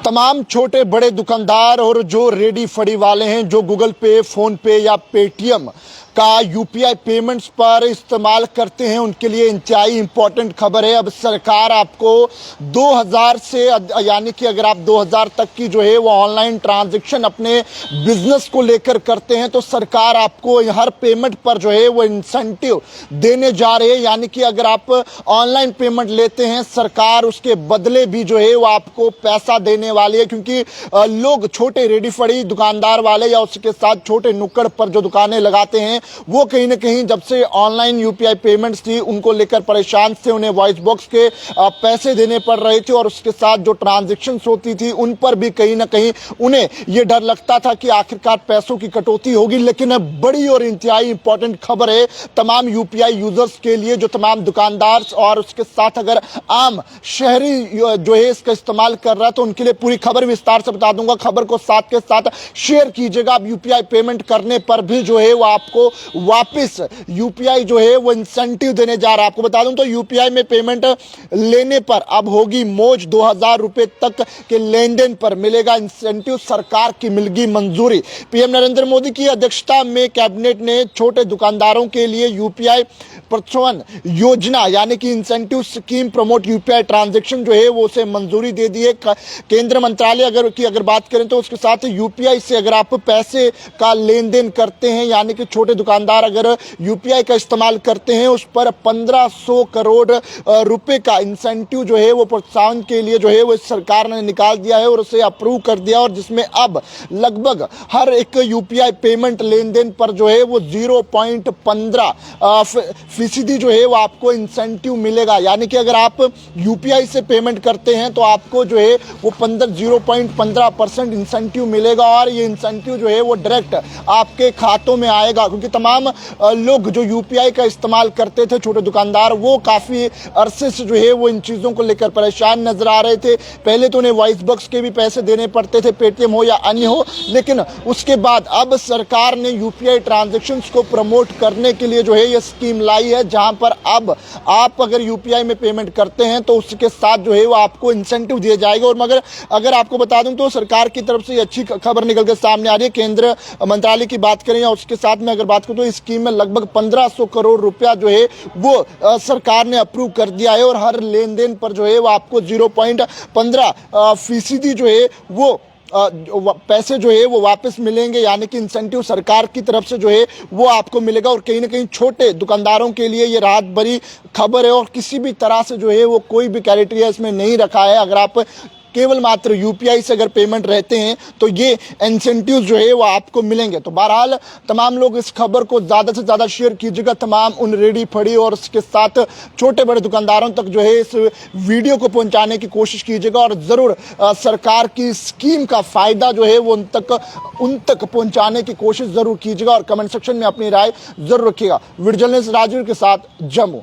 तमाम छोटे बड़े दुकानदार और जो रेडी फड़ी वाले हैं जो गूगल पे, फोन पे या पेटीएम का यूपीआई पेमेंट्स पर इस्तेमाल करते हैं उनके लिए इंतहाई इंपॉर्टेंट खबर है। अब सरकार आपको 2000 से यानी कि अगर आप 2000 तक की जो है वो ऑनलाइन ट्रांजैक्शन अपने बिजनेस को लेकर करते हैं तो सरकार आपको हर पेमेंट पर जो है वो इंसेंटिव देने जा रही है। यानी कि अगर आप ऑनलाइन पेमेंट लेते हैं सरकार उसके बदले भी जो है वो आपको पैसा देने वाली है, क्योंकि लोग छोटे रेडी फड़ी दुकानदार वाले या उसके साथ छोटे नुक्कड़ पर जो दुकानें लगाते हैं वो कहीं ना कहीं जब से ऑनलाइन यूपीआई पेमेंट्स थी उनको लेकर परेशान थे। उन्हें वॉइस बॉक्स के पैसे देने पड़ रहे थे और उसके साथ जो ट्रांजैक्शंस होती थी उन पर भी कहीं ना कहीं उन्हें यह डर लगता था कि आखिरकार पैसों की कटौती होगी। लेकिन अब बड़ी और इंतहाई इंपॉर्टेंट खबर है तमाम यूपीआई यूजर्स के लिए, जो तमाम दुकानदार और उसके साथ अगर आम शहरी जो है इसका इस्तेमाल कर रहा है तो उनके लिए पूरी खबर विस्तार से बता दूंगा। खबर को साथ के साथ शेयर कीजिएगा। अब यूपीआई पेमेंट करने पर भी जो है वो आपको वापस यूपीआई जो है वो इंसेंटिव देने जा रहा है। आपको बता दूं तो यूपीआई में पेमेंट लेने पर अब होगी मौज। 2000 रुपए तक के लेन देन पर मिलेगा इंसेंटिव, सरकार की मिलेगी मंजूरी। पीएम नरेंद्र मोदी की अध्यक्षता में कैबिनेट ने छोटे दुकानदारों के लिए यूपीआई प्रोत्साहन योजना यानी कि incentive scheme promote UPI transaction जो है वो उसे मंजूरी दे दी है। केंद्र मंत्रालय अगर बात करें तो उसके साथ यूपीआई से अगर आप पैसे का लेन देन करते हैं यानी कि छोटे दुकानदार अगर यूपीआई का इस्तेमाल करते हैं उस पर 1500 करोड़ रुपए का इंसेंटिव जो है वो प्रोत्साहन के लिए जो है वो सरकार ने निकाल दिया है और उसे अप्रूव कर दिया, और जिसमें अब लगभग हर एक यूपीआई पेमेंट लेन देन पर जो है वो 0.15% जो है वो आपको इंसेंटिव मिलेगा। यानी कि अगर आप यूपीआई से पेमेंट करते हैं तो आपको जो है वो 0.15% इंसेंटिव मिलेगा, और ये इंसेंटिव जो है वो डायरेक्ट आपके खातों में आएगा। क्योंकि तमाम लोग जो यूपीआई का इस्तेमाल करते थे छोटे दुकानदार वो काफी अरसे से जो है वो इन चीजों को लेकर परेशान नजर आ रहे थे। पहले तो उन्हें वॉइस बॉक्स के भी पैसे देने पड़ते थे, पेटीएम हो या अन्य हो, लेकिन उसके बाद अब सरकार ने यूपीआई ट्रांजैक्शंस को प्रमोट करने के लिए जो है ये स्कीम लाई है, जहां पर अब आप अगर यूपीआई में पेमेंट करते हैं तो उसके साथ जो है वो आपको इंसेंटिव दिए जाएगा। और मगर अगर आपको बता दूं तो सरकार की तरफ से अच्छी खबर निकल के सामने आ रही है। केंद्र मंत्रालय की बात करें या उसके साथ में अगर बात करूं तो इस स्कीम में लगभग 1500 करोड़ रुपया जो है वो सरकार ने अप्रूव कर दिया है, और हर लेन देन पर जो है वो आपको 0.15% जो है वो पैसे जो है वो वापस मिलेंगे। यानी कि इंसेंटिव सरकार की तरफ से जो है वो आपको मिलेगा, और कहीं ना कहीं छोटे दुकानदारों के लिए ये राहत भरी खबर है। और किसी भी तरह से जो है वो कोई भी क्राइटेरिया इसमें नहीं रखा है। अगर आप केवल मात्र यूपीआई से अगर पेमेंट रहते हैं तो ये इंसेंटिव जो है वो आपको मिलेंगे। तो बहरहाल तमाम लोग इस खबर को ज़्यादा से ज़्यादा शेयर कीजिएगा। तमाम उन रेडी फड़ी और उसके साथ छोटे बड़े दुकानदारों तक जो है इस वीडियो को पहुंचाने की कोशिश कीजिएगा, और ज़रूर सरकार की स्कीम का फ़ायदा जो है वो उन तक पहुँचाने की कोशिश ज़रूर कीजिएगा, और कमेंट सेक्शन में अपनी राय ज़रूर रखिएगा। वीडियो जर्नलिस्ट राजीव के साथ जम्मू।